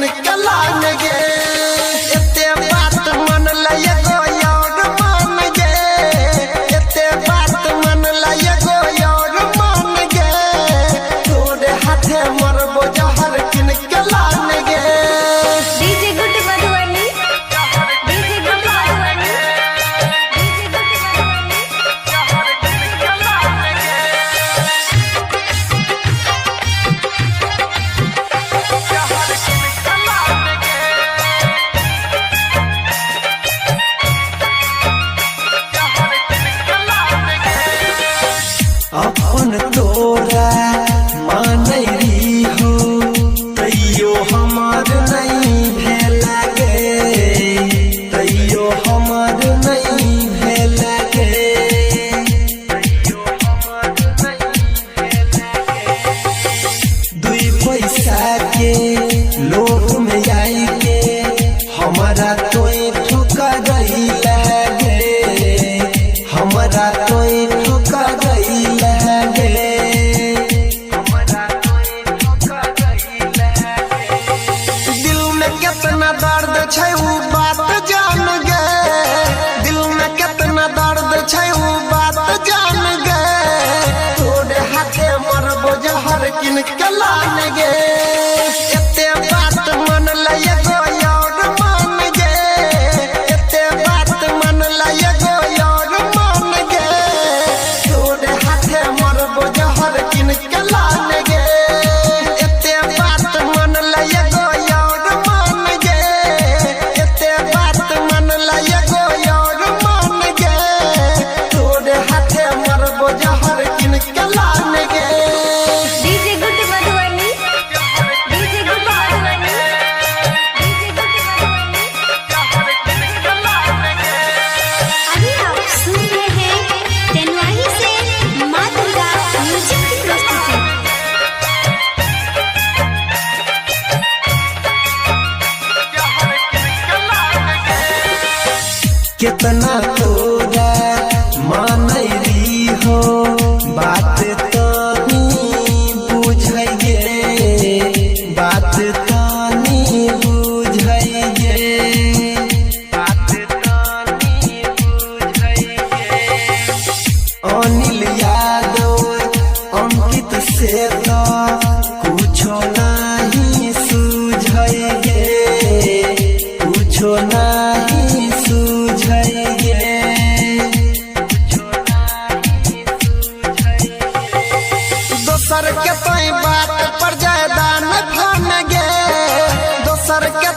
किन कलान गे एते बात मन लय गो और मान गे एते बात मन लय गो और मान गे तोरे हाथे मरबो जहर किन कलान गे डीजे गुड मधुबनी डीजे गुड मधुबनी डीजे गुड अपन तोरा मानैरी हो तैयो हमार नहीं भेला गे तैयो हमार नहीं भेला गे दुई पैसा के लोभ में आई के हमारा तोय ठोका गई लगे हमारा तोय ठोका गई कितना दर्द छै उ बात जान गे दिल में कितना दर्द छै उ बात जान गे तोरे हाथे मरबो जहर किन कलान गे एते बात मन लय गो और मान गे एते बात मन लय गो और मान गे तोरे हाथे मरबो जहर किन कलान गे एते बात मन लय गो डीजे गुड मधुबनी डीजे गुड मधुबनी डीजे गुड मधुबनी अभी आप सुन रहे हैं तेनवाही से मां दुर्गा म्यूजिक की प्रस्तुति। कितना तोरा मानैरी हो बात तानी बुझैगे बात तानी बुझैगे बात तानी बुझैगे अनिल यादव अंकित से तो कुछो नहीं सूझैगे कुछो नहीं सूझैगे दोसर के तोय बात पर ज्यादा न भान गे दोसर के